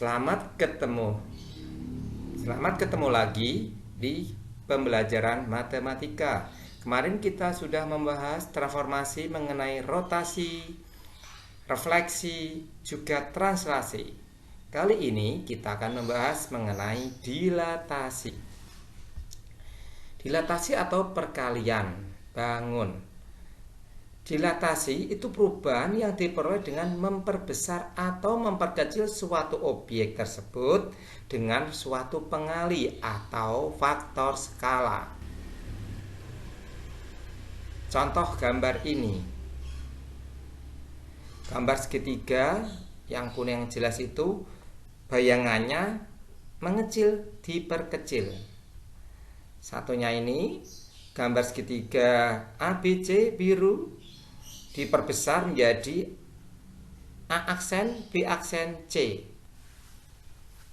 Selamat ketemu. Selamat ketemu lagi di pembelajaran matematika. Kemarin kita sudah membahas transformasi mengenai rotasi, refleksi, juga translasi. Kali ini kita akan membahas mengenai dilatasi. Dilatasi atau perkalian bangun. Dilatasi itu perubahan yang diperoleh dengan memperbesar atau memperkecil suatu objek tersebut dengan suatu pengali atau faktor skala. Contoh gambar ini. Gambar segitiga yang kuning yang jelas itu bayangannya mengecil, diperkecil. Satunya ini gambar segitiga ABC biru diperbesar menjadi A aksen B aksen C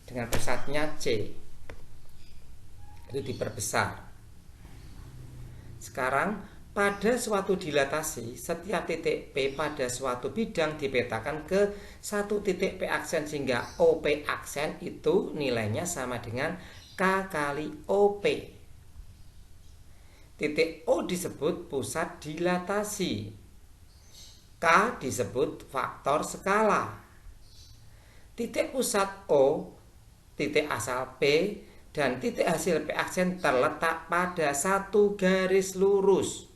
dengan pusatnya C, itu diperbesar. Sekarang pada suatu dilatasi, setiap titik P pada suatu bidang dipetakan ke satu titik P aksen sehingga OP aksen itu nilainya sama dengan K kali OP. Titik O disebut pusat dilatasi, K disebut faktor skala. Titik pusat O, titik asal P, dan titik hasil P aksen terletak pada satu garis lurus.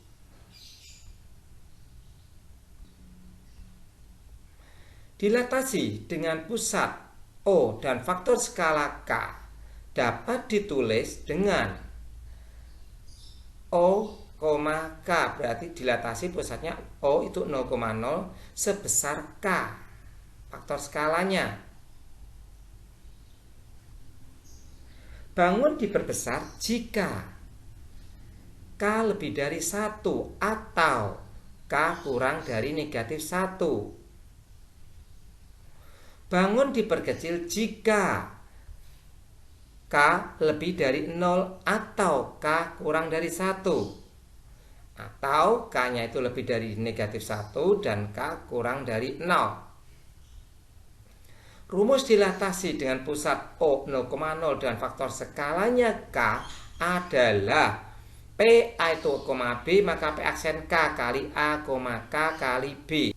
Dilatasi dengan pusat O dan faktor skala K dapat ditulis dengan O, K, berarti dilatasi pusatnya O itu 0,0 sebesar K, faktor skalanya. Bangun diperbesar jika K lebih dari 1 atau K kurang dari negatif 1. Bangun diperkecil jika K lebih dari 0 atau K kurang dari 1. Atau K-nya itu lebih dari negatif 1 dan K kurang dari 0. Rumus dilatasi dengan pusat O 0,0 dan faktor skalanya K adalah P A itu, B, maka P aksen K kali A, K kali B.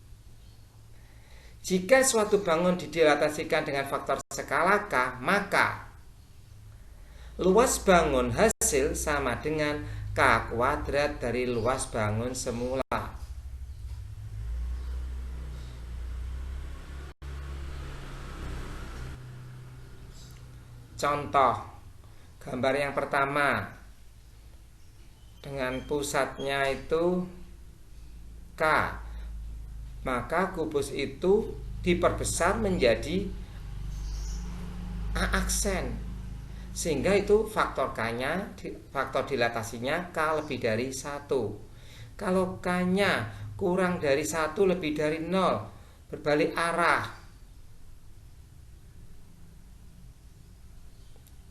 Jika suatu bangun didilatasikan dengan faktor skala K, maka luas bangun hasil sama dengan K kuadrat dari luas bangun semula. Contoh gambar yang pertama dengan pusatnya itu K, maka kubus itu diperbesar menjadi A aksen, sehingga itu faktor K-nya, faktor dilatasinya K lebih dari 1. Kalau K-nya kurang dari 1 lebih dari 0, berbalik arah.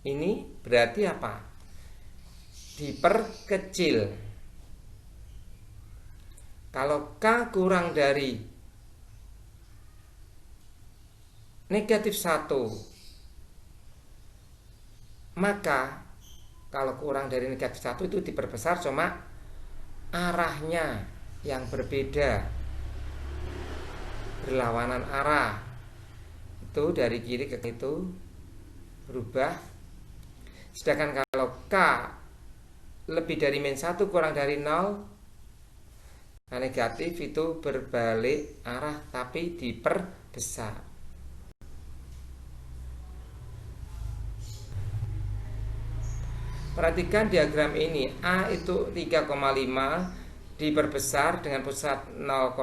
Ini berarti apa? Diperkecil. Kalau K kurang dari negatif 1, maka kalau kurang dari negatif 1 itu diperbesar, cuma arahnya yang berbeda, berlawanan arah. Itu dari kiri ke itu berubah. Sedangkan kalau K lebih dari min 1 kurang dari 0, nah negatif itu berbalik arah tapi diperbesar. Perhatikan diagram ini. A itu 3,5 diperbesar dengan pusat 0,0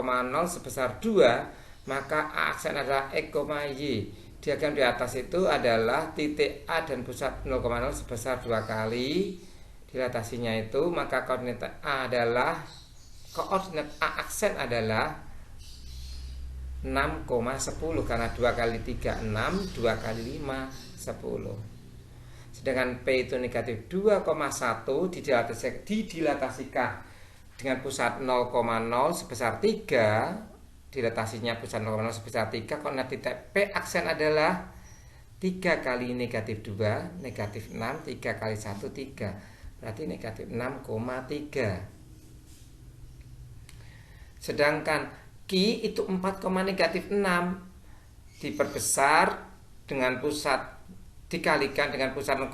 sebesar 2, maka A aksen adalah X, Y. Diagram di atas itu adalah titik A dan pusat 0,0 sebesar 2 kali dilatasinya itu, maka koordinat A adalah, koordinat A aksen adalah 6,10 karena 2 kali 3 6, 2 kali 5 10. Sedangkan P itu negatif 2,1 didilatasikan dengan pusat 0,0 sebesar 3, dilatasinya pusat 0,0 sebesar 3, koordinat titik P aksen adalah 3 kali negatif 2, negatif 6, 3 kali 1, 3. Berarti negatif 6,3. Sedangkan Q itu 4, negatif 6. Diperbesar dengan pusat, dikalikan dengan pusat 0,0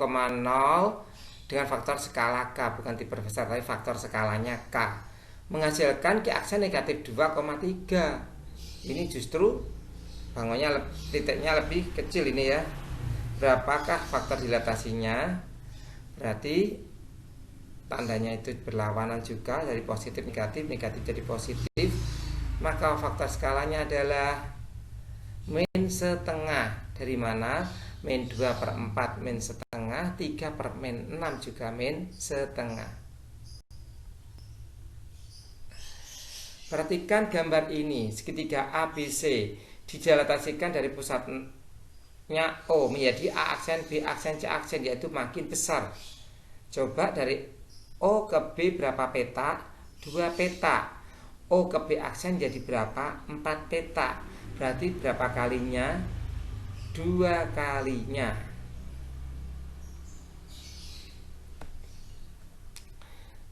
dengan faktor skala K. Bukan diperbesar, tapi faktor skalanya K. Menghasilkan Q aksen negatif 2,3. Ini justru bangunnya titiknya lebih kecil ini ya. Berapakah faktor dilatasinya? Berarti tandanya itu berlawanan juga, dari positif negatif, negatif jadi positif. Maka faktor skalanya adalah min setengah. Dari mana? Min 2/4 min setengah, 3/min 6 juga min setengah. Perhatikan gambar ini, segitiga ABC didilatasikan dari pusatnya O menjadi A aksen, B aksen, C aksen, yaitu makin besar. Coba dari O ke B berapa peta? 2 peta. O ke B aksen jadi berapa? 4 peta. Berarti berapa kalinya? 2 kalinya.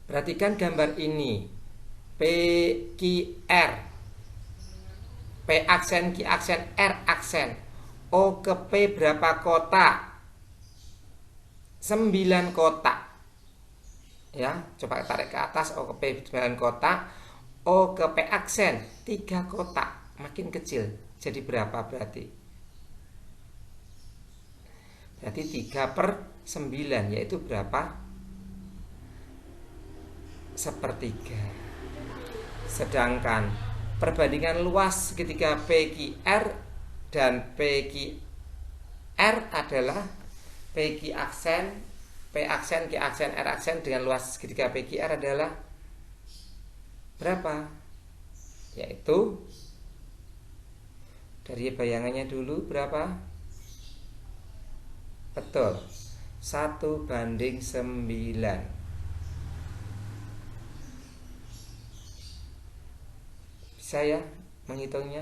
Perhatikan gambar ini, PQR, P aksen, Q aksen, R aksen. O ke P berapa kotak? 9 kotak. Ya, coba tarik ke atas. O ke P 9 kotak. O ke P aksen 3 kotak. Makin kecil. Jadi berapa berarti? Berarti 3/9, yaitu berapa? Sepertiga. Sedangkan perbandingan luas ketika PQR dan PQR adalah PQ aksen, P aksen, Q aksen, R aksen dengan luas segitiga PQR adalah berapa? Yaitu dari bayangannya dulu berapa? Betul, 1/9. Bisa ya menghitungnya?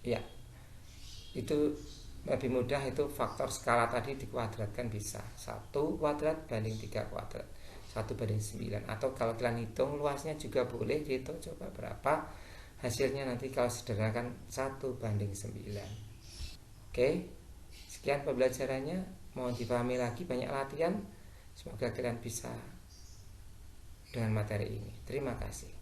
Ya, itu lebih mudah. Itu faktor skala tadi dikuadratkan bisa 1 kuadrat banding 3 kuadrat, 1/9. Atau kalau kalian hitung luasnya juga boleh dihitung, coba berapa hasilnya nanti kalau sederhanakan 1/9. Oke, sekian pembelajarannya. Mohon dipahami lagi, banyak latihan. Semoga kalian bisa dengan materi ini. Terima kasih.